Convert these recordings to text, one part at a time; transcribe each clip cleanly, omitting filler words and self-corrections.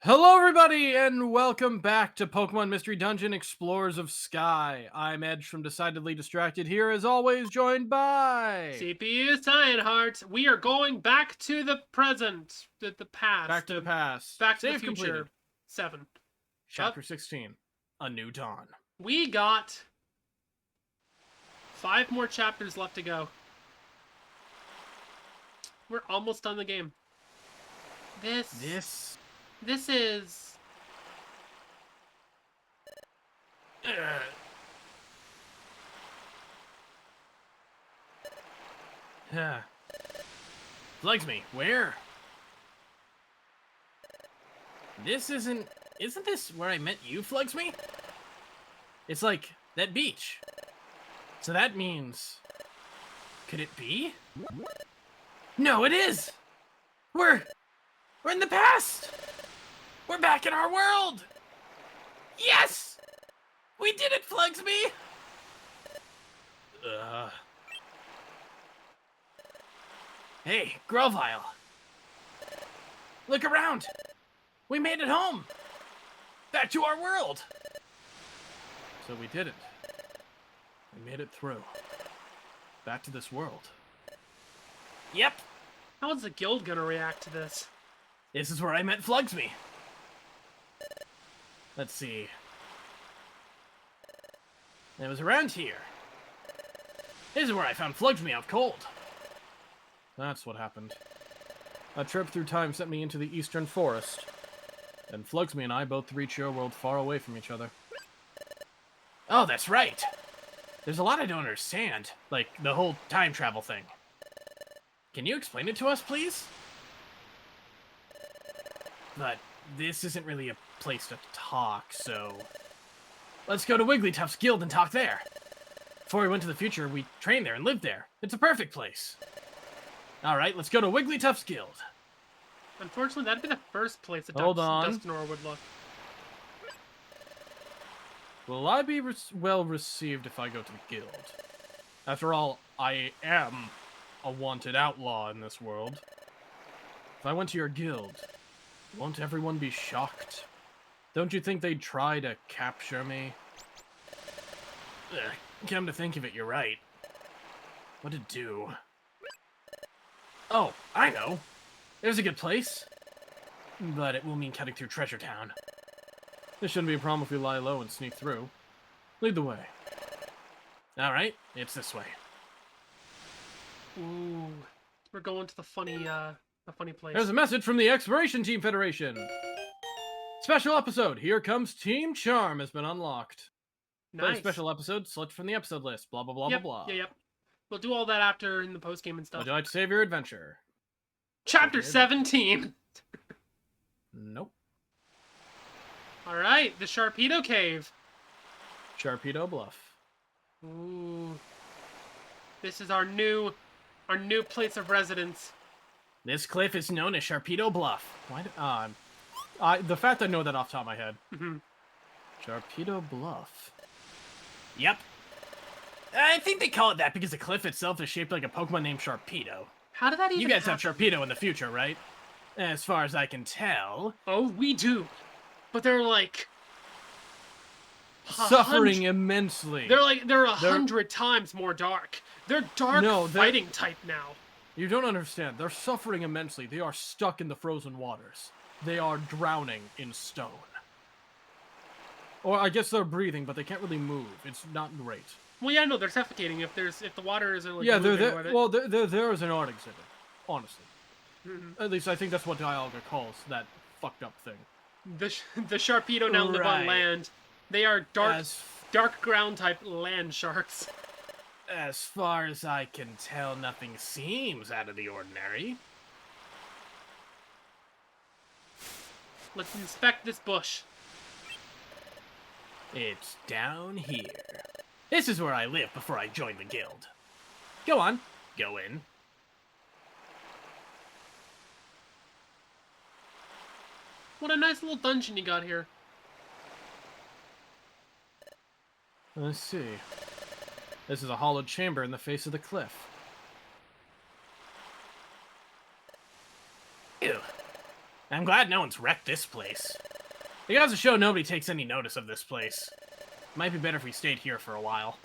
Hello, everybody, and welcome back to Pokemon Mystery Dungeon Explorers of Sky. I'm Edge from Decidedly Distracted here, as always, joined by... CPU Cyan Heart. We are going back to the present, the past. Back to the Past. Back to the Save future. completed. 7. Chapter 16. A New Dawn. We got 5 more chapters left to go. We're almost done the game. This is... Fhlugsmy, where? Isn't this where I met you, Fhlugsmy? It's like, that beach. So that means... Could it be? No, it is! We're in the past! We're back in our world! Yes! We did it, Fhlugsmy! Hey, Grovile. Look around! We made it home! Back to our world! So we did it. We made it through. Back to this world. Yep! How is the guild gonna react to this? This is where I met Fhlugsmy. Let's see. It was around here. This is where I found Fhlugsmy out cold. That's what happened. A trip through time sent me into the eastern forest. And Fhlugsmy and I both reached your world far away from each other. Oh, that's right! There's a lot I don't understand. Like, the whole time travel thing. Can you explain it to us, please? But this isn't really a place to talk, so... Let's go to Wigglytuff's guild and talk there. Before we went to the future, we trained there and lived there. It's a perfect place. Alright, let's go to Wigglytuff's guild. Unfortunately, that'd be the first place that Hold on. Dusknoir would look. Will I be well received if I go to the guild? After all, I am a wanted outlaw in this world. If I went to your guild, won't everyone be shocked? Don't you think they'd try to capture me? Come to think of it, you're right. What to do? Oh, I know! There's a good place. But it will mean cutting through Treasure Town. This shouldn't be a problem if we lie low and sneak through. Lead the way. Alright, it's this way. Ooh, we're going to the funny place. There's a message from the Exploration Team Federation. Special episode, Here Comes Team Charm has been unlocked. Play a Nice. special episode, select from the episode list, blah blah blah Yep, blah blah. Yep. We'll do all that after in the post game and stuff. Would you like to save your adventure? Chapter 17. Nope. All right, the Sharpedo Cave. Sharpedo Bluff. Ooh, this is our new place of residence. This cliff is known as Sharpedo Bluff. Why did, the fact I know that off the top of my head. Sharpedo Bluff. Yep. I think they call it that because the cliff itself is shaped like a Pokemon named Sharpedo. How did that even You guys happen? have Sharpedo in the future, right? As far as I can tell. Oh, we do. But they're like... Suffering immensely. They're 100 times more dark. They're dark fighting type now. You don't understand. They're suffering immensely. They are stuck in the frozen waters. They are drowning in stone. Or I guess they're breathing, but they can't really move. It's not great. Well, yeah, no, they're suffocating if the water isn't like Yeah, they're moving there. with it. Well, they're there as an art exhibit. Honestly, at least I think that's what Dialga calls that fucked up thing. The Sharpedo now live on land. They are dark ground type land sharks. As far as I can tell, nothing seems out of the ordinary. Let's inspect this bush. It's down here. This is where I lived before I joined the guild. Go on, go in. What a nice little dungeon you got here. Let's see. This is a hollowed chamber in the face of the cliff. Ew. I'm glad no one's wrecked this place. It goes to show nobody takes any notice of this place. Might be better if we stayed here for a while.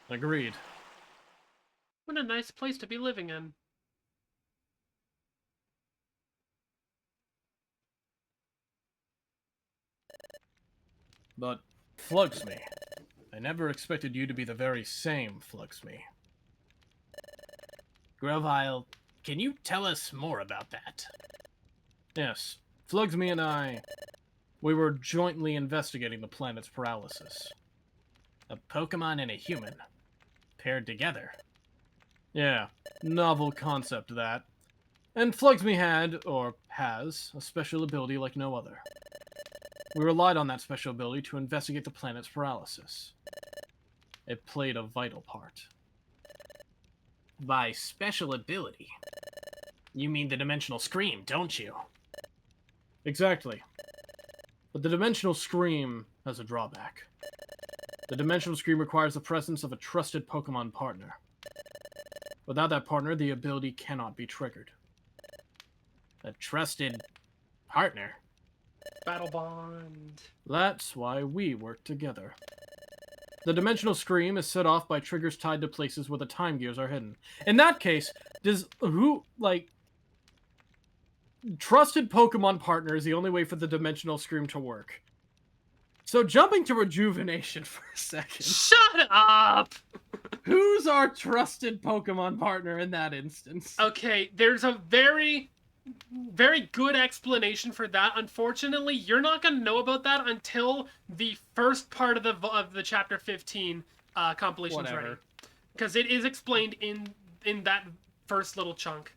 Agreed. What a nice place to be living in. But, Fhlugsmy, I never expected you to be the very same Fhlugsmy. Grovile, can you tell us more about that? Yes, Fhlugsmy and we were jointly investigating the planet's paralysis. A Pokemon and a human, paired together. Yeah, novel concept that. And Fhlugsmy had, or has, a special ability like no other. We relied on that special ability to investigate the planet's paralysis. It played a vital part. By special ability, you mean the Dimensional Scream, don't you? Exactly. But the Dimensional Scream has a drawback. The Dimensional Scream requires the presence of a trusted Pokemon partner. Without that partner, the ability cannot be triggered. A trusted partner? Battle bond. That's why we work together. The Dimensional Scream is set off by triggers tied to places where the time gears are hidden. In that case, trusted Pokemon partner is the only way for the Dimensional Scream to work. So jumping to Rejuvenation for a second. Shut up! Who's our trusted Pokemon partner in that instance? Okay, there's a very good explanation for that. Unfortunately, you're not gonna know about that until the first part of the chapter 15 compilation's ready, because it is explained in that first little chunk.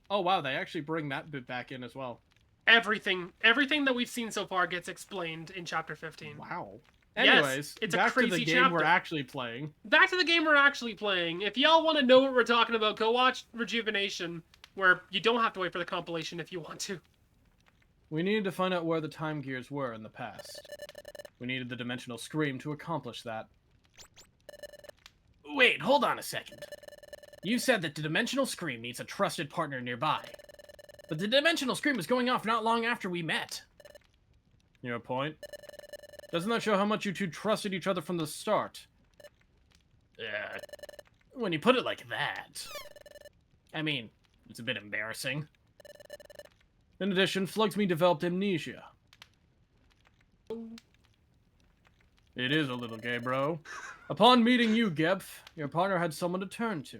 Oh wow, they actually bring that bit back in as well. Everything that we've seen so far gets explained in chapter 15. Wow. Anyways, yes, it's back a crazy to the game chapter. we're actually playing. Back to the game we're actually playing. If y'all want to know what we're talking about, go watch Rejuvenation, where you don't have to wait for the compilation if you want to. We needed to find out where the time gears were in the past. We needed the Dimensional Scream to accomplish that. Wait, hold on a second. You said that the Dimensional Scream needs a trusted partner nearby. But the Dimensional Scream was going off not long after we met. Your point? Doesn't that show how much you two trusted each other from the start? When you put it like that. I mean, it's a bit embarrassing. In addition, Fhlugsmy developed amnesia. It is a little gay, bro. Upon meeting you, Gebf, your partner had someone to turn to.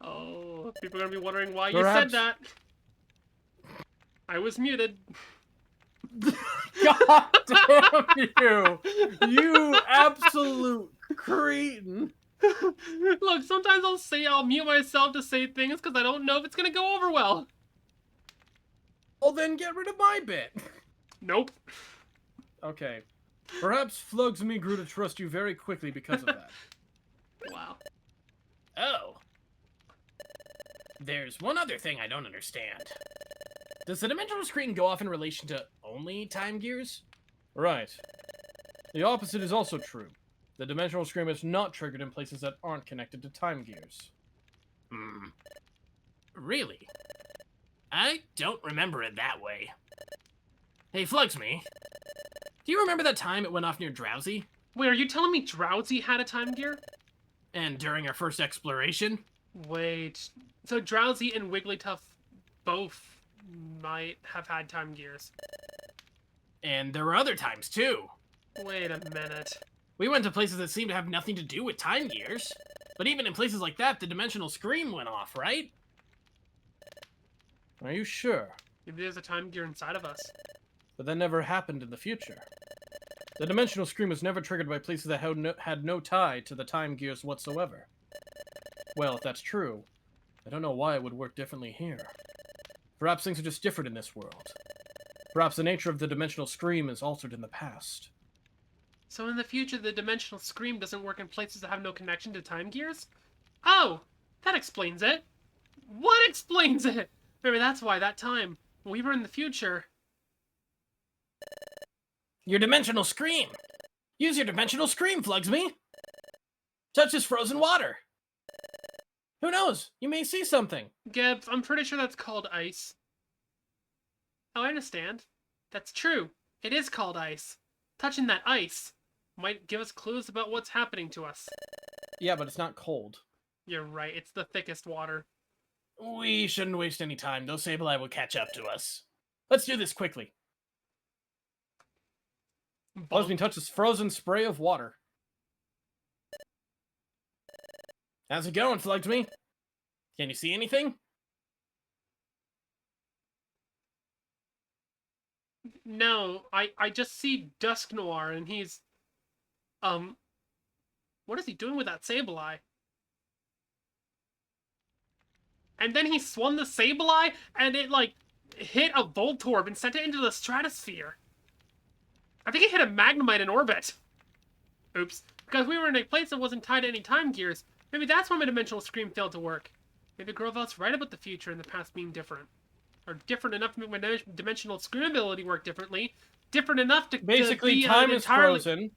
Oh, people are gonna be wondering why Perhaps... you said that. I was muted. God damn you! You absolute cretin! Look, sometimes I'll mute myself to say things because I don't know if it's gonna go over well. Well, then get rid of my bit. Nope. Okay. Perhaps Fhlugsmy grew to trust you very quickly because of that. Wow. Oh. There's one other thing I don't understand. Does the Dimensional Screen go off in relation to only time gears? Right. The opposite is also true. The Dimensional Scream is not triggered in places that aren't connected to time gears. Really? I don't remember it that way. Hey, Fhlugsmy. Do you remember that time it went off near Drowsy? Wait, are you telling me Drowsy had a time gear? And during our first exploration? Wait, so Drowsy and Wigglytuff both might have had time gears. And there were other times, too. Wait a minute. We went to places that seemed to have nothing to do with time gears. But even in places like that, the Dimensional Scream went off, right? Are you sure? Maybe there's a time gear inside of us. But that never happened in the future. The Dimensional Scream was never triggered by places that had no tie to the time gears whatsoever. Well, if that's true, I don't know why it would work differently here. Perhaps things are just different in this world. Perhaps the nature of the Dimensional Scream is altered in the past. So in the future, the Dimensional Scream doesn't work in places that have no connection to time gears? Oh! That explains it! What explains it? Maybe that's why that time, when we were in the future... Your Dimensional Scream! Use your Dimensional Scream, Fhlugsmy! Touch this frozen water! Who knows? You may see something! Gebs, I'm pretty sure that's called ice. Oh, I understand. That's true. It is called ice. Touching that ice might give us clues about what's happening to us. Yeah, but it's not cold. You're right. It's the thickest water. We shouldn't waste any time. Those Sableye will catch up to us. Let's do this quickly. Flugsmy touches frozen spray of water. How's it going, Flugsmy? Can you see anything? No, I just see Dusk Noir, and he's... What is he doing with that Sableye? And then he swung the Sableye, and it, like, hit a Voltorb and sent it into the stratosphere. I think it hit a Magnemite in orbit. Oops. Because we were in a place that wasn't tied to any time gears. Maybe that's why my dimensional scream failed to work. Maybe Grovel's right about the future and the past being different. Or different enough to make my dimensional scream ability work differently. Different enough to Basically, be time is entirely... frozen.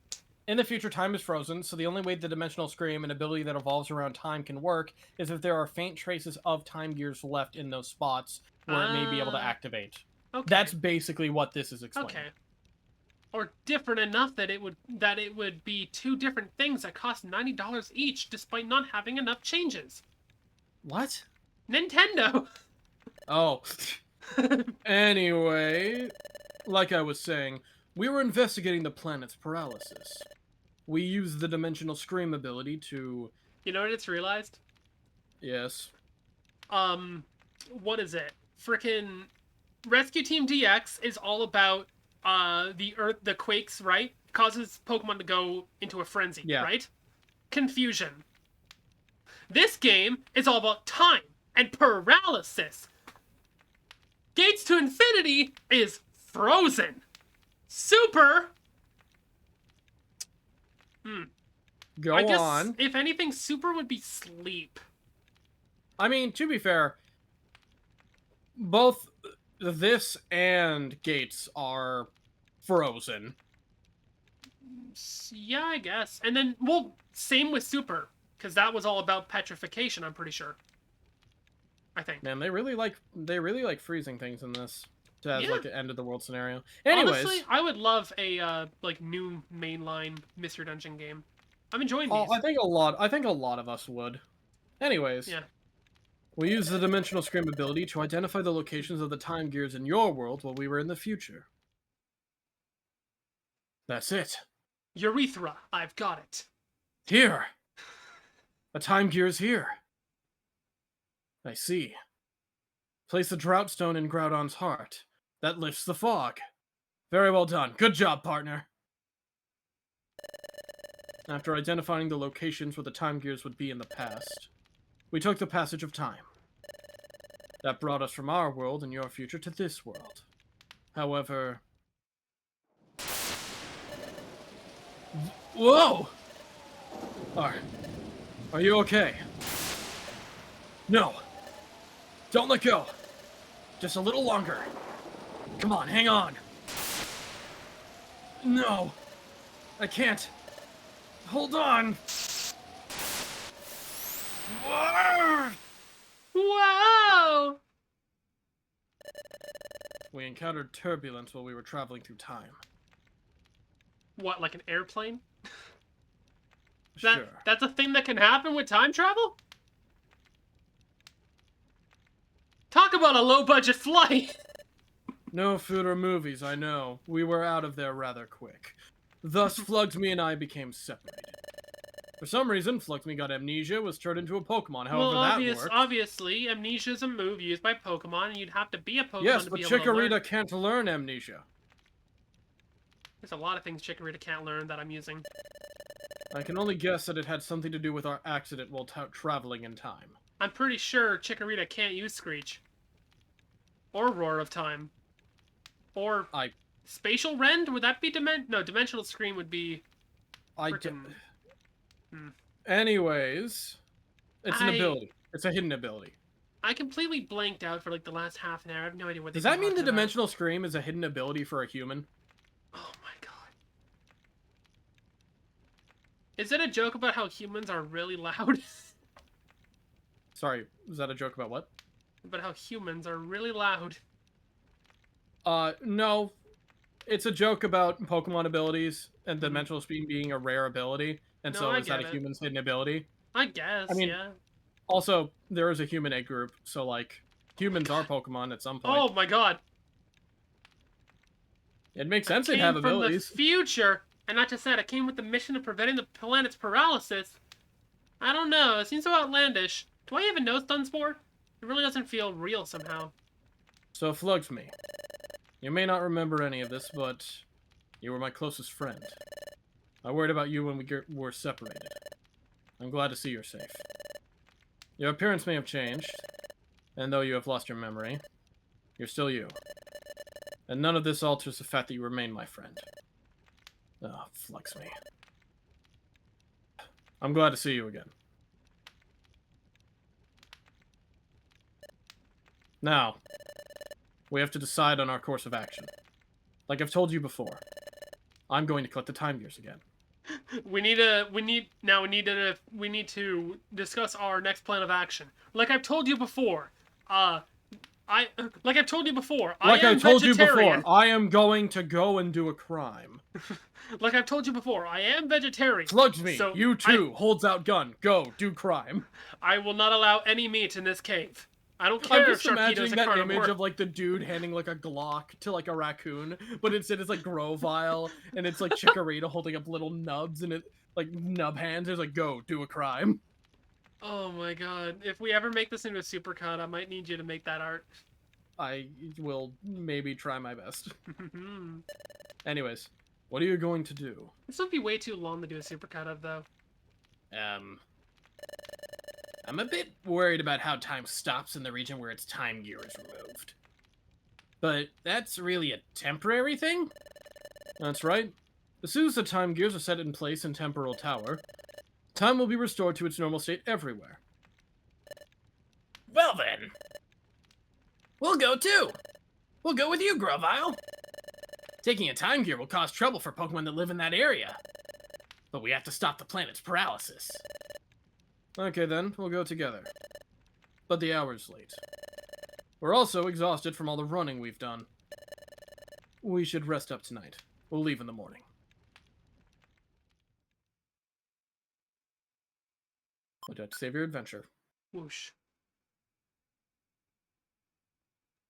In the future, time is frozen, so the only way the dimensional scream, an ability that evolves around time, can work is if there are faint traces of time gears left in those spots where it may be able to activate. Okay. That's basically what this is explaining. Okay. Or different enough that it would be two different things that cost $90 each, despite not having enough changes. What? Nintendo. Oh. Anyway, like I was saying, we were investigating the planet's paralysis. We used the dimensional scream ability to... You know what it's realized? Yes. What is it? Frickin' Rescue Team DX is all about the quakes, right? Causes Pokemon to go into a frenzy, right? Confusion. This game is all about time and paralysis. Gates to Infinity is frozen. Super. Go I guess, on. if anything, Super would be sleep. I mean, to be fair, both this and Gates are frozen. Yeah, I guess. And then, well, same with Super, because that was all about petrification, I'm pretty sure. I think. Man, they really like freezing things in this. As like an end of the world scenario. Anyways, honestly, I would love a like new mainline Mystery Dungeon game. I'm enjoying these. I think a lot of us would. Anyways, yeah. We used the dimensional scream ability to identify the locations of the time gears in your world while we were in the future. That's it. Urethra, I've got it. Here. A time gear is here. I see. Place the drought stone in Groudon's heart. That lifts the fog. Very well done. Good job, partner. After identifying the locations where the time gears would be in the past, we took the passage of time. That brought us from our world and your future to this world. However... Whoa! Are you okay? No. Don't let go. Just a little longer. Come on, hang on. No. I can't. Hold on. Whoa! We encountered turbulence while we were traveling through time. What, like an airplane? Sure. That's a thing that can happen with time travel? Talk about a low-budget flight! No food or movies, I know. We were out of there rather quick. Thus, Flugsmy and I became separated. For some reason, Flugsmy got amnesia, was turned into a Pokemon. However, that worked. Obviously, amnesia is a move used by Pokemon, and you'd have to be a Pokemon to be able to learn. Yes, but Chikorita can't learn amnesia. There's a lot of things Chikorita can't learn that I'm using. I can only guess that it had something to do with our accident while traveling in time. I'm pretty sure Chikorita can't use Screech. Or Roar of Time. Or Spatial Rend? Would that be No, Dimensional Scream would be... Anyways, it's an ability. It's a hidden ability. I completely blanked out for like the last half an hour. I have no idea what Does that mean the Dimensional Scream is a hidden ability for a human? Oh my god. Is it a joke about how humans are really loud? Sorry, was that a joke about what? About how humans are really loud. No. It's a joke about Pokemon abilities and Mhm. dimensional speed being a rare ability, and No, so I is that get a it. human's hidden ability? I I guess, mean, yeah. also, there is a human egg group, so, like, humans are Pokemon at some point. Oh my god. It makes I sense they'd have came from the abilities. future, and not just that, I came with the mission of preventing the planet's paralysis. I don't know, it seems so outlandish. Do I even know Sunspore? It really doesn't feel real somehow. So, Fhlugsmy, you may not remember any of this, but you were my closest friend. I worried about you when we were separated. I'm glad to see you're safe. Your appearance may have changed, and though you have lost your memory, you're still you. And none of this alters the fact that you remain my friend. Oh, Fhlugsmy. I'm glad to see you again. Now, we have to decide on our course of action. Like I've told you before, I'm going to collect the time gears again. We need to discuss our next plan of action. Like I've told you before, like I've told you before, Like I I am told you vegetarian. before, I am going to go and do a crime. Like I've told you before, I am vegetarian. Fhlugsmy, So you too, holds out gun. Go, do crime. I will not allow any meat in this cave. I don't I'm care if just Sharpedo's imagining a that carnivore. image of, like, the dude handing, like, a Glock to, like, a raccoon, but instead it's, like, Grovyle, and it's, like, Chikorita holding up little nubs, and it, like, nub hands. It's like, go, do a crime. Oh my god. If we ever make this into a supercut, I might need you to make that art. I will maybe try my best. Anyways, what are you going to do? This would be way too long to do a supercut of, though. I'm a bit worried about how time stops in the region where its time gear is removed. But that's really a temporary thing? That's right. As soon as the time gears are set in place in Temporal Tower, time will be restored to its normal state everywhere. Well then, we'll go too. We'll go with you, Grovyle. Taking a time gear will cause trouble for Pokemon that live in that area. But we have to stop the planet's paralysis. Okay then, we'll go together. But the hour's late. We're also exhausted from all the running we've done. We should rest up tonight. We'll leave in the morning. Would you like to save your adventure? Whoosh.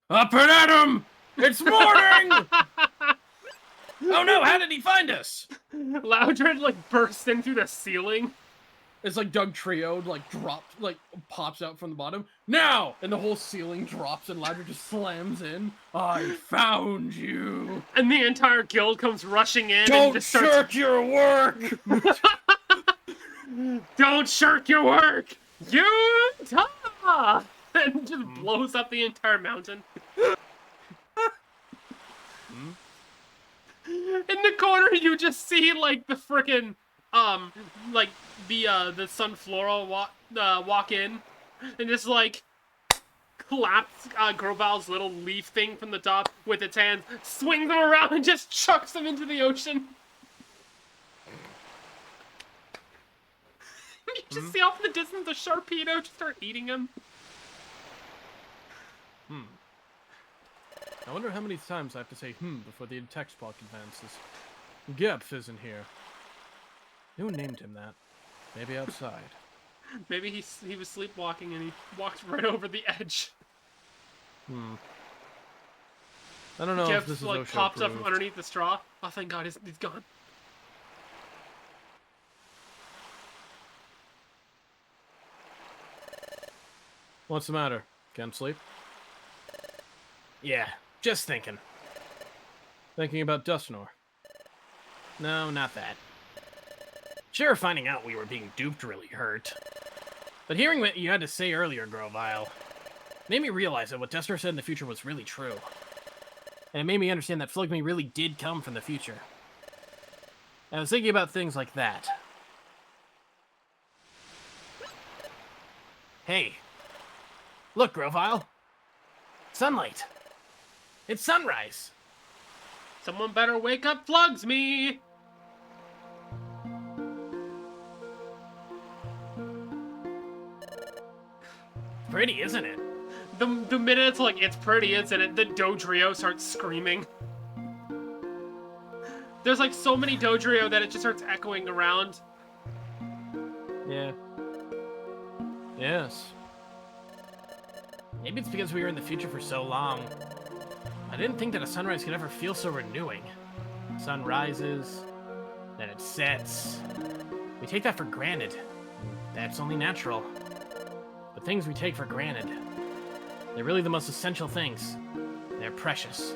Up and at him! It's morning! Oh no, how did he find us? Loudred, like, bursts in through the ceiling. It's like Doug Trio, like, dropped, like, pops out from the bottom. Now! And the whole ceiling drops and Loudred just slams in. I found you! And the entire guild comes rushing in and Don't just starts... shirk your work! Don't shirk your work! Utah! And just blows up the entire mountain. In the corner, you just see, like, the frickin', like, the Sunflora walk in, and just, like, claps Groval's little leaf thing from the top with its hands, swings them around, and just chucks them into the ocean. You just see off in the distance the Sharpedo just start eating him. I wonder how many times I have to say before the text block advances. Gebf isn't here. Who named him that? Maybe outside. Maybe he was sleepwalking and he walked right over the edge. I don't know if this Geb's, is like, OSHA pops up approved. from underneath the straw. Oh, thank God, he's gone. What's the matter? Can't sleep? Yeah, just thinking. Thinking about Dusknoir? No, not that. Sure, finding out we were being duped really hurt. But hearing what you had to say earlier, Grovyle, made me realize that what Dusknoir said in the future was really true. And it made me understand that Fhlugsmy really did come from the future. I was thinking about things like that. Hey. Look, Grovyle. Sunlight. It's sunrise. Someone better wake up Fhlugsmy! Pretty, isn't it? The minute it's like, it's pretty, isn't it? The Dodrio starts screaming. There's like so many Dodrio that it just starts echoing around. Yeah. Yes. Maybe it's because we were in the future for so long. I didn't think that a sunrise could ever feel so renewing. The sun rises, then it sets. We take that for granted. That's only natural. But things we take for granted, they're really the most essential things. They're precious.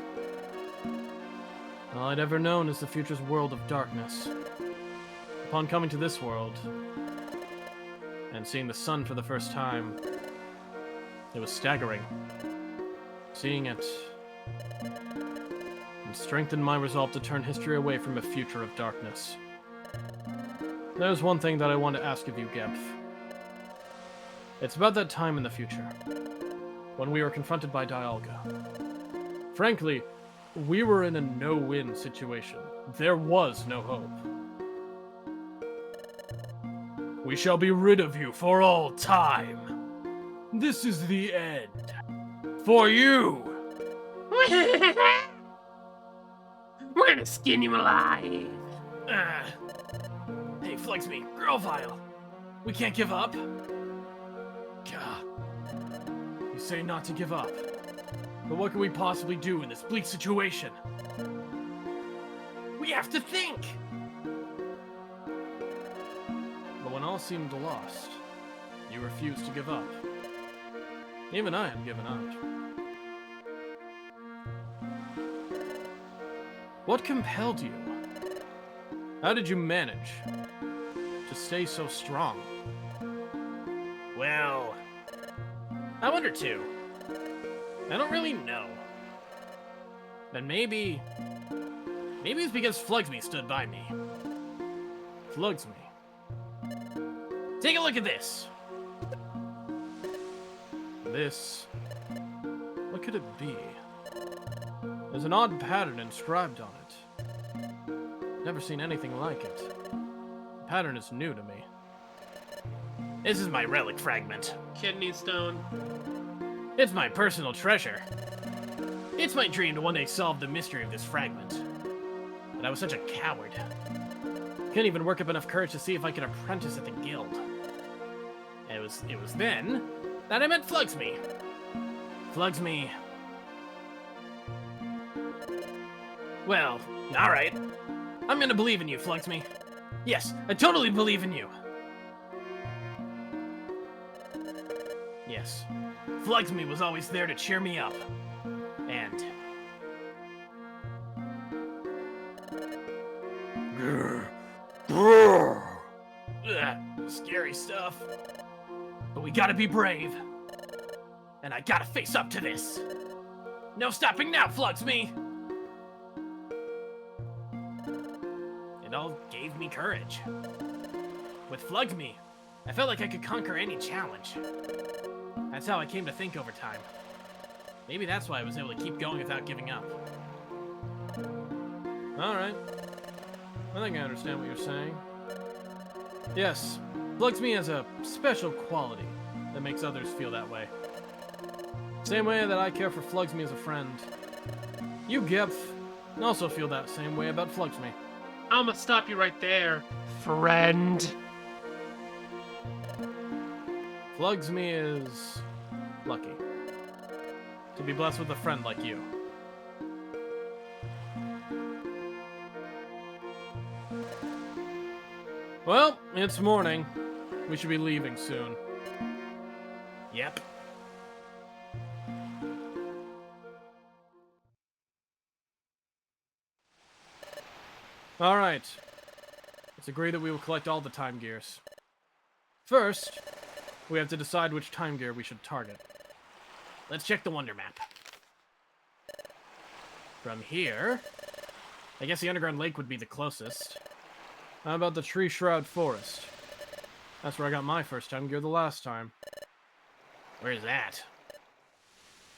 All I'd ever known is the future's world of darkness. Upon coming to this world, and seeing the sun for the first time, it was staggering. Seeing it and strengthened my resolve to turn history away from a future of darkness. There's one thing that I want to ask of you, Gebf. It's about that time in the future, when we were confronted by Dialga. Frankly, we were in a no-win situation. There was no hope. We shall be rid of you for all time. This is the end. For you! We're gonna skin you alive. Hey, Fhlugsmy, Girlvile. We can't give up. Gah. You say not to give up. But what can we possibly do in this bleak situation? We have to think! But when all seemed lost, you refused to give up. Even I had given up. What compelled you? How did you manage to stay so strong? Well, I wonder too. I don't really know. But maybe it's because Fhlugsmy stood by me. Fhlugsmy. Take a look at this. This. What could it be? There's an odd pattern inscribed on it. Never seen anything like it. The pattern is new to me. This is my relic fragment. Kidney stone. It's my personal treasure. It's my dream to one day solve the mystery of this fragment. But I was such a coward. Couldn't even work up enough courage to see if I could apprentice at the guild. And it was then that I met Fhlugsmy. Fhlugsmy. Well, alright. I'm gonna believe in you, Fhlugsmy. Yes, I totally believe in you. Yes. Fhlugsmy was always there to cheer me up. And... scary stuff. But we gotta be brave. And I gotta face up to this. No stopping now, Fhlugsmy! It all gave me courage. With Fhlugsmy, I felt like I could conquer any challenge. That's how I came to think over time. Maybe that's why I was able to keep going without giving up. Alright. I think I understand what you're saying. Yes, Fhlugsmy has a special quality that makes others feel that way. Same way that I care for Fhlugsmy as a friend. You, Gebf, also feel that same way about Fhlugsmy. I'm gonna stop you right there, friend. Fhlugsmy is lucky to be blessed with a friend like you. Well, it's morning. We should be leaving soon. Yep. Alright. Let's agree that we will collect all the time gears. First, we have to decide which time gear we should target. Let's check the Wonder Map. From here, I guess the Underground Lake would be the closest. How about the Tree Shroud Forest? That's where I got my first time gear the last time. Where's that?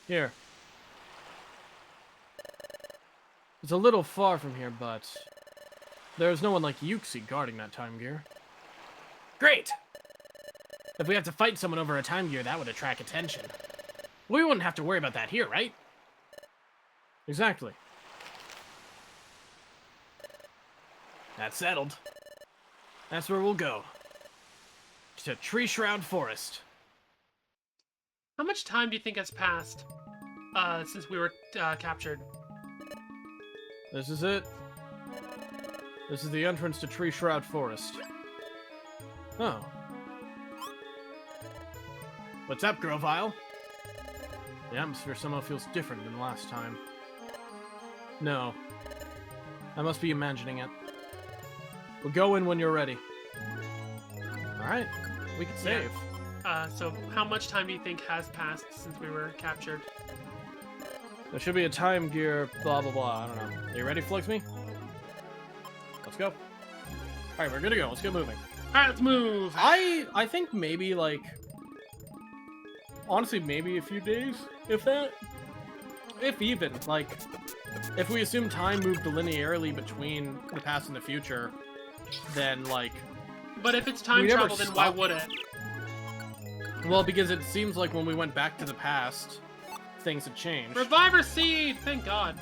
Here. It's a little far from here, but there's no one like Yuxi guarding that time gear. Great! If we have to fight someone over a time gear, that would attract attention. We wouldn't have to worry about that here, right? Exactly. That's settled. That's where we'll go. To Tree Shroud Forest. How much time do you think has passed since we were captured? This is it. This is the entrance to Tree Shroud Forest. Oh. What's up, Grovile? The atmosphere somehow feels different than last time. No. I must be imagining it. We'll go in when you're ready. Alright. We can save. So how much time do you think has passed since we were captured? There should be a time gear, blah, blah, blah. I don't know. Are you ready, Fhlugsmy? Let's go. Alright, we're good to go. Let's get moving. Alright, let's move! I think maybe, like... Honestly, maybe a few days, if that. If even. Like, if we assume time moved linearly between the past and the future, then, like... But if it's time travel, then why would it? Well, because it seems like when we went back to the past, things had changed. Reviver Seed! Thank God.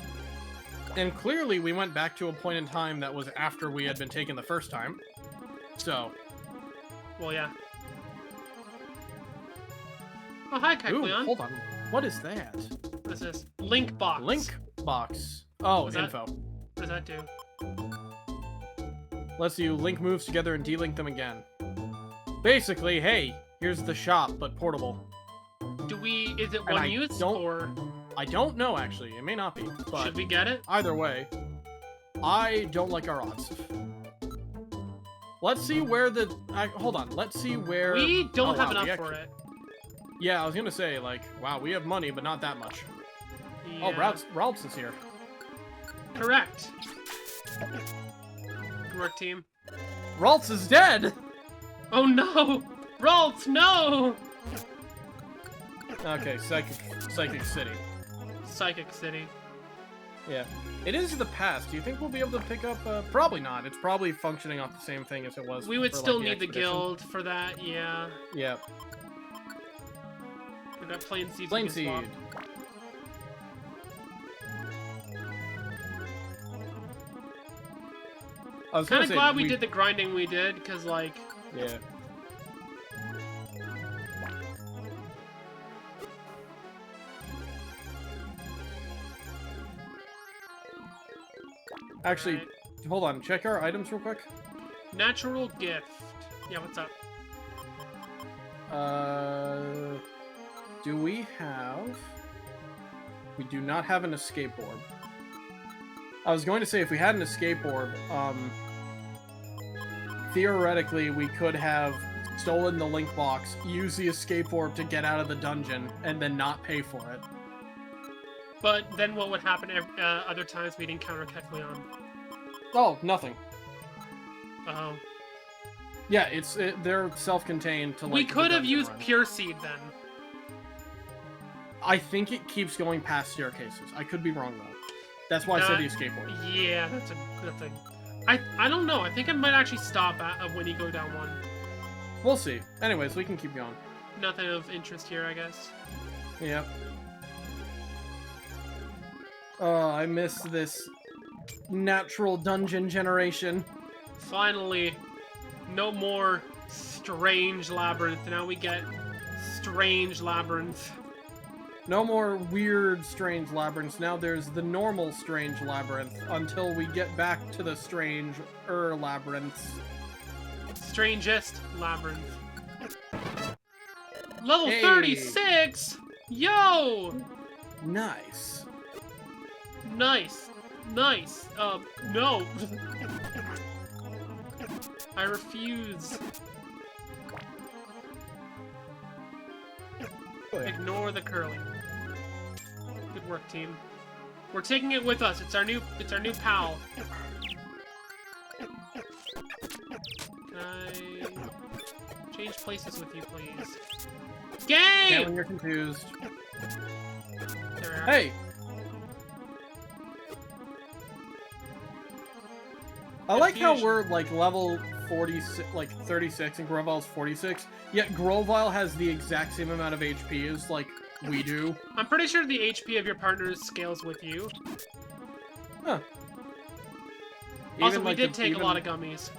And clearly, we went back to a point in time that was after we had been taken the first time. So... Well, yeah. Oh, hi, Kecleon. Ooh, hold on. What is that? What is this? Link box. Link box. Oh, What's info. What does that do? Lets you link moves together and delink them again. Basically, hey, here's the shop, but portable. Is it one use, or? I don't know, actually. It may not be, but... Should we get it? Either way, I don't like our odds. Let's see where the... hold on, let's see where... We don't have enough for it. Yeah, I was gonna say, like, wow, we have money, but not that much. Yeah. Oh, Ralts is here. Correct. Good work, team. Ralts is dead! Oh no! Ralts, no! Okay, Psychic City. Psychic City. Yeah. It is the past. Do you think we'll be able to pick up... Probably not. It's probably functioning off the same thing as it was. We would for, still like, need the expedition. guild for that, yeah. Yeah. We got Plain Seeds. Plain Seed. I was Kind of glad we did the grinding we did, because, like... Yeah. Actually, Right. hold on. Check our items real quick. Natural gift. Yeah, what's up? Do we have... We do not have an escape orb. I was going to say, if we had an escape orb, theoretically, we could have stolen the link box, use the escape orb to get out of the dungeon, and then not pay for it. But then what would happen other times we'd encounter Kecleon? Oh, nothing. Oh. Yeah, they're self-contained to, like... We could the have dungeon used run. Pure Seed then. I think it keeps going past staircases. I could be wrong, though. That's why I said the escape orb. Yeah, that's a thing. I don't know. I think I might actually stop when you go down one. We'll see. Anyways, we can keep going. Nothing of interest here, I guess. Yep. Oh, I miss this natural dungeon generation. Finally, no more strange labyrinth. Now we get strange labyrinth. No more weird, strange labyrinths. Now there's the normal strange labyrinth until we get back to the strange-er labyrinths. Strangest labyrinth. Level Hey. 36? Yo! Nice. Nice. Nice. No. I refuse. Ignore the curling. Good work, team. We're taking it with us. It's our new pal. Can I change places with you, please? Yeah, Game! when you're confused. There we are. Hey! I like how Confusion. we're, like, level 46, like, 36, and Grovile's 46, yet Grovile has the exact same amount of HP as, like, we do. I'm pretty sure the HP of your partner scales with you. Huh. Also, Even, we like, did take a lot of gummies.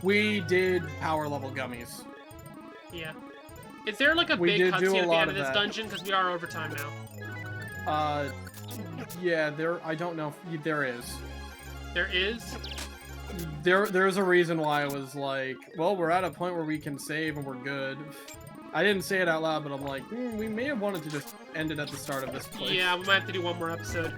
We did power level gummies. Yeah. Is there like a We big did do cutscene a at the lot end of of this that. dungeon? Because we are over time now. Yeah, there. I don't know if there is. There is? There's a reason why I was like, well, we're at a point where we can save and we're good. I didn't say it out loud, but I'm like, we may have wanted to just end it at the start of this place. Yeah, we might have to do one more episode.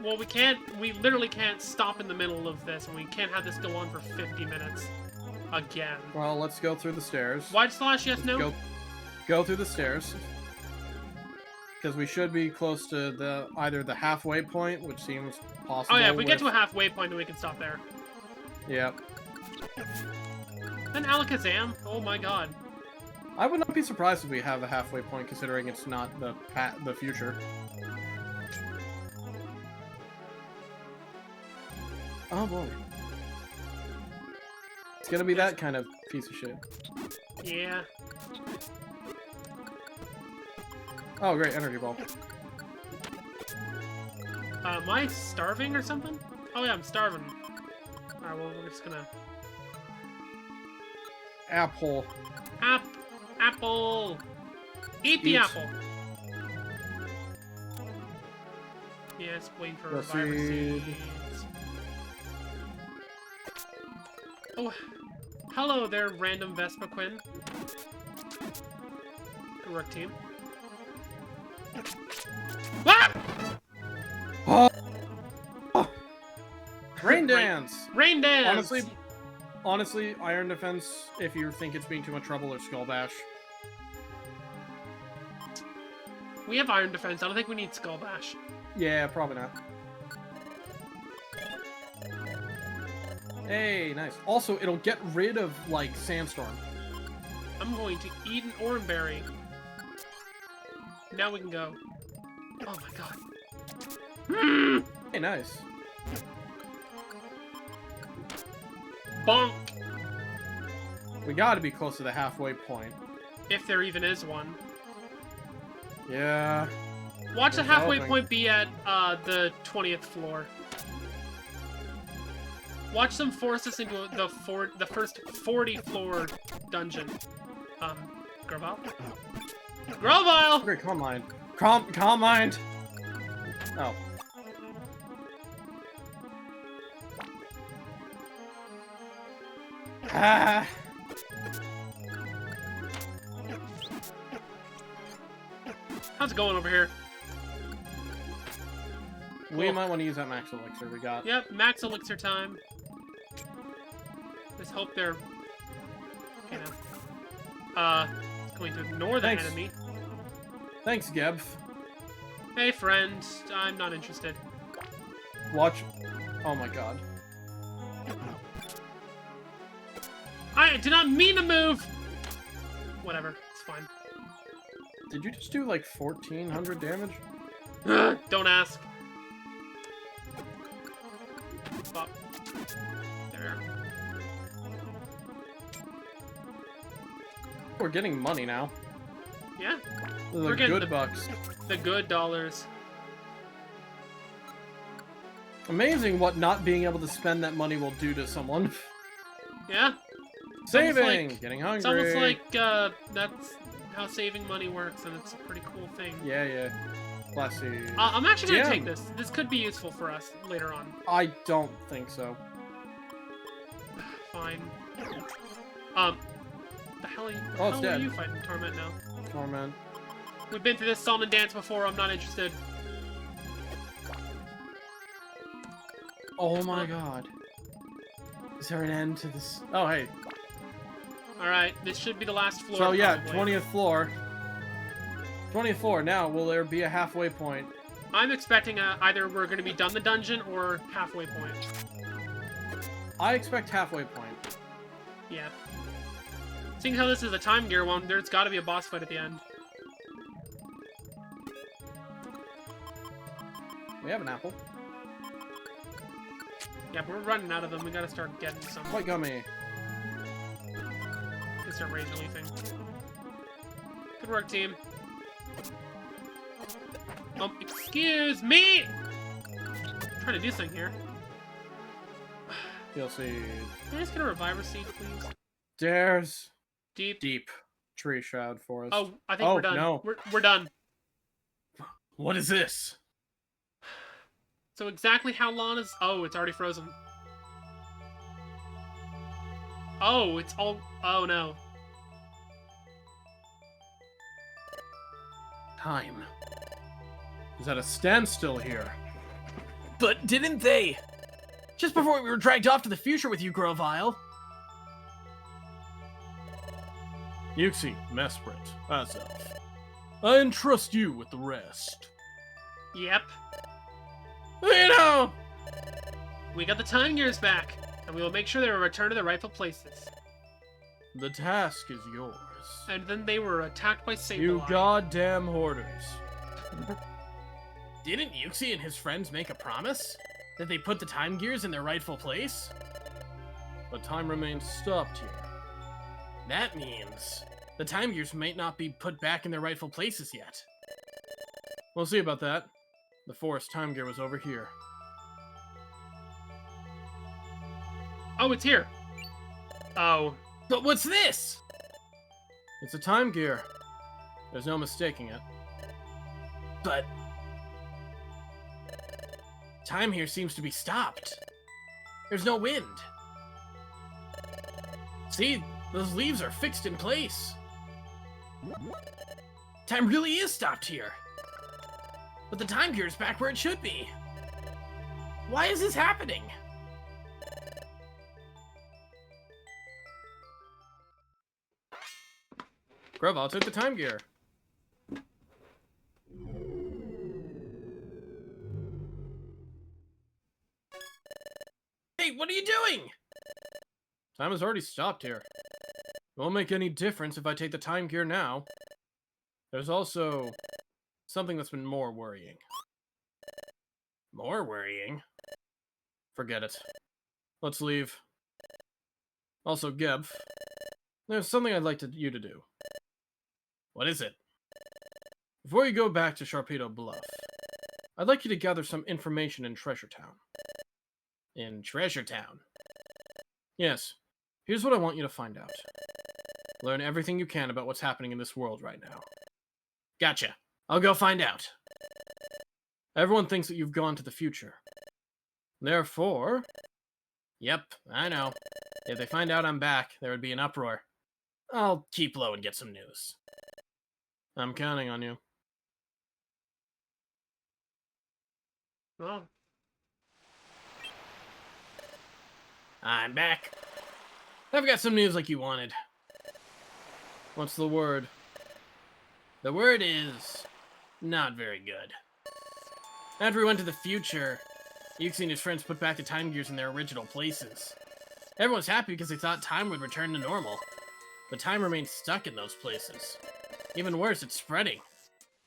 Well, we can't. We literally can't stop in the middle of this, and we can't have this go on for 50 minutes. Again. Well, let's go through the stairs. Wide slash, yes, no? Go through the stairs. Because we should be close to either the halfway point, which seems possible. Oh yeah, if we get to a halfway point, then we can stop there. Yep. Then Alakazam. Oh my god. I would not be surprised if we have a halfway point, considering it's not the future. Oh boy. It's gonna be that kind of piece of shit. Yeah. Oh great, energy ball. Am I starving or something? Oh yeah, I'm starving. Alright, well, we're just gonna... Apple. Apple! Eat the Eat. apple! Yes, waiting for Let's reviver see. seeds. Oh, hello there, random Vespiquen. Good work, team. Ah! Oh. Rain dance. Rain dance. Honestly, Iron Defense. If you think it's being too much trouble, or Skull Bash. We have Iron Defense. I don't think we need Skull Bash. Yeah, probably not. Hey, nice. Also, it'll get rid of like Sandstorm. I'm going to eat an Oran Berry. Now we can go. Oh my god. Hey, nice. Bonk! We gotta be close to the halfway point. If there even is one. Yeah. Watch the halfway Developing. point be at the 20th floor. Watch them force us into the first 40 floor dungeon. Grovile? Grovile! Okay, calm mind. Calm mind. Oh. Ah. How's it going over here? We Cool. might want to use that max elixir we got. Yep, max elixir time. Let's hope they're... Okay, now. It's going to ignore the Thanks. enemy. Thanks, Gebf. Hey, friend. I'm not interested. Watch. Oh my god. I did not mean to move! Whatever, it's fine. Did you just do like 1400 damage? Don't ask. Stop. There. We're getting money now. Yeah, The We're getting good the- bucks. the good dollars. Amazing what not being able to spend that money will do to someone. Yeah, Saving! like- Getting hungry! it's almost like that's how saving money works, and it's a pretty cool thing. Yeah, yeah. Let's see. I'm actually gonna take Damn. this. This could be useful for us later on. I don't think so. Fine. The hell are you? Oh, it's how dead. are you fighting Torment now? Torment. We've been through this song and dance before. I'm not interested. Oh my god. Is there an end to this? Oh, hey. All right, this should be the last floor. So, yeah, probably. 20th floor. 20th floor. Now, will there be a halfway point? I'm expecting either we're going to be done the dungeon or halfway point. I expect halfway point. Yeah. Seeing how this is a Time Gear one, there's got to be a boss fight at the end. We have an apple. Yeah, but we're running out of them. We got to start getting some. White gummy. Start rage releasing. Good work, team. Excuse me! I'm trying to do something here. You'll see. Can I just get a reviver seed, please? There's Deep. tree shroud forest. Oh, I think we're done. No. We're done. What is this? So exactly how long is... Oh, it's already frozen. Oh, it's all... Oh, no. Time is at a standstill here. But didn't they? Just before we were dragged off to the future with you, Grovile. Yuxi, Mesprit, Azelf. I entrust you with the rest. Yep. You know! We got the time gears back, and we will make sure they were returned to their rightful places. The task is yours. And then they were attacked by Sableye. You goddamn hoarders. Didn't Yuxi and his friends make a promise? That they put the time gears in their rightful place? But time remains stopped here. That means the time gears might not be put back in their rightful places yet. We'll see about that. The forest time gear was over here. Oh, it's here. Oh. But what's this? It's a time gear. There's no mistaking it. But time here seems to be stopped. There's no wind. See, those leaves are fixed in place. Time really is stopped here. But the time gear is back where it should be. Why is this happening? Grovile took the time gear. Hey, what are you doing? Time has already stopped here. It won't make any difference if I take the time gear now. There's also something that's been more worrying. More worrying? Forget it. Let's leave. Also, Gebf, there's something I'd like you to do. What is it? Before you go back to Sharpedo Bluff, I'd like you to gather some information in Treasure Town. In Treasure Town? Yes. Here's what I want you to find out. Learn everything you can about what's happening in this world right now. Gotcha. I'll go find out. Everyone thinks that you've gone to the future. Therefore... Yep, I know. If they find out I'm back, there would be an uproar. I'll keep low and get some news. I'm counting on you. Well, I'm back. I've got some news like you wanted. What's the word? The word is... not very good. After we went to the future, Yuxi and his friends put back the time gears in their original places. Everyone's happy because they thought time would return to normal. But time remains stuck in those places. Even worse, it's spreading.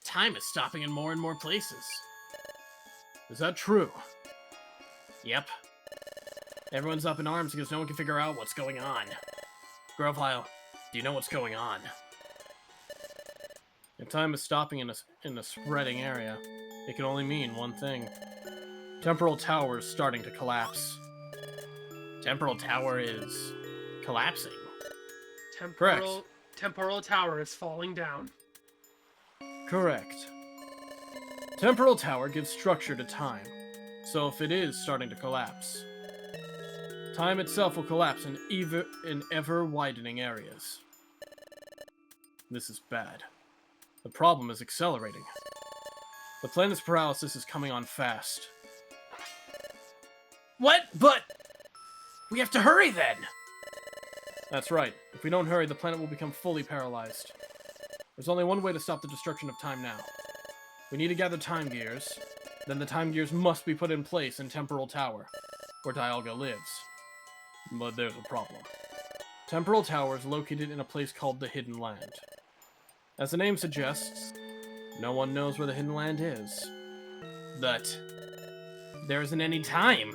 Time is stopping in more and more places. Is that true? Yep. Everyone's up in arms because no one can figure out what's going on. Grovile, do you know what's going on? If time is stopping in a spreading area, it can only mean one thing. Temporal Tower is starting to collapse. Temporal Tower is... collapsing? Temporal Tower is falling down. Correct. Temporal Tower gives structure to time, so if it is starting to collapse, time itself will collapse in ever-widening areas. This is bad. The problem is accelerating. The planet's paralysis is coming on fast. What? But... we have to hurry then! That's right. If we don't hurry, the planet will become fully paralyzed. There's only one way to stop the destruction of time now. We need to gather time gears. Then the time gears must be put in place in Temporal Tower, where Dialga lives. But there's a problem. Temporal Tower is located in a place called the Hidden Land. As the name suggests, no one knows where the Hidden Land is. But... there isn't any time!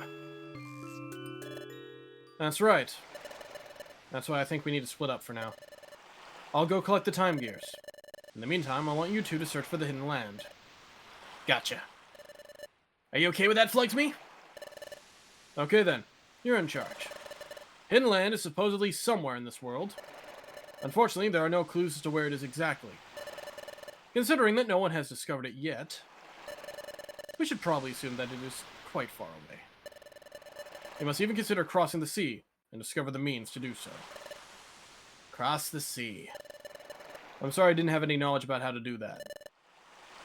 That's right. That's why I think we need to split up for now. I'll go collect the time gears. In the meantime, I want you two to search for the hidden land. Gotcha. Are you okay with that, Fhlugsmy? Okay then, you're in charge. Hidden land is supposedly somewhere in this world. Unfortunately, there are no clues as to where it is exactly. Considering that no one has discovered it yet, we should probably assume that it is quite far away. You must even consider crossing the sea, and discover the means to do so. Cross the sea. I'm sorry I didn't have any knowledge about how to do that.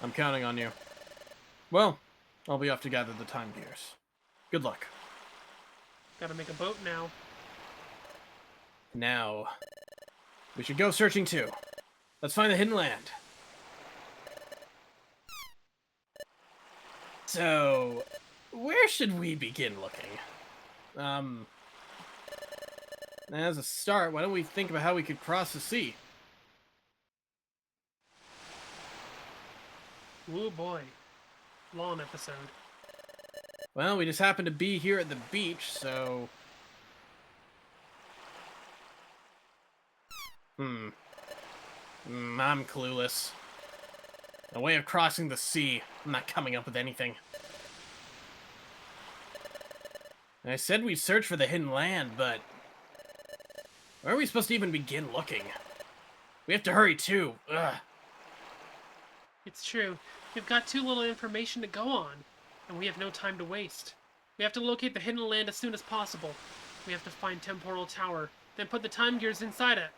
I'm counting on you. Well, I'll be off to gather the time gears. Good luck. Gotta make a boat now. Now, we should go searching too. Let's find the hidden land. So, where should we begin looking? As a start, why don't we think about how we could cross the sea? Ooh boy. Long episode. Well, we just happen to be here at the beach, so... I'm clueless. A way of crossing the sea. I'm not coming up with anything. I said we'd search for the hidden land, but... where are we supposed to even begin looking? We have to hurry too. Ugh. It's true. We've got too little information to go on, and we have no time to waste. We have to locate the hidden land as soon as possible. We have to find Temporal Tower, then put the time gears inside it.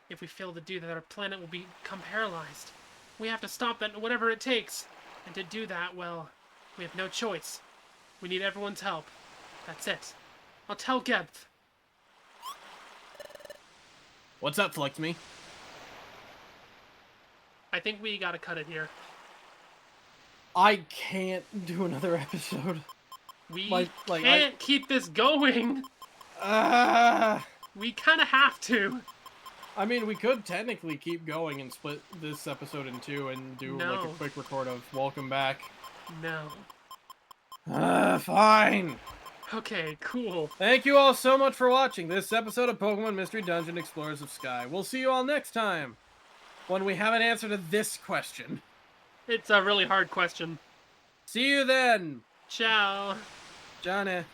If we fail to do that, our planet will become paralyzed. We have to stop that whatever it takes. And to do that, well, we have no choice. We need everyone's help. That's it. I'll tell Gebf. What's up, Fhlugsmy? I think we gotta cut it here. I can't do another episode. We Like, can't keep this going. We kind of have to. I mean, we could technically keep going and split this episode in two and do like a No. quick record of Welcome Back. No. Fine. Okay, cool. Thank you all so much for watching this episode of Pokemon Mystery Dungeon Explorers of Sky. We'll see you all next time when we have an answer to this question. It's a really hard question. See you then. Ciao. Johnny.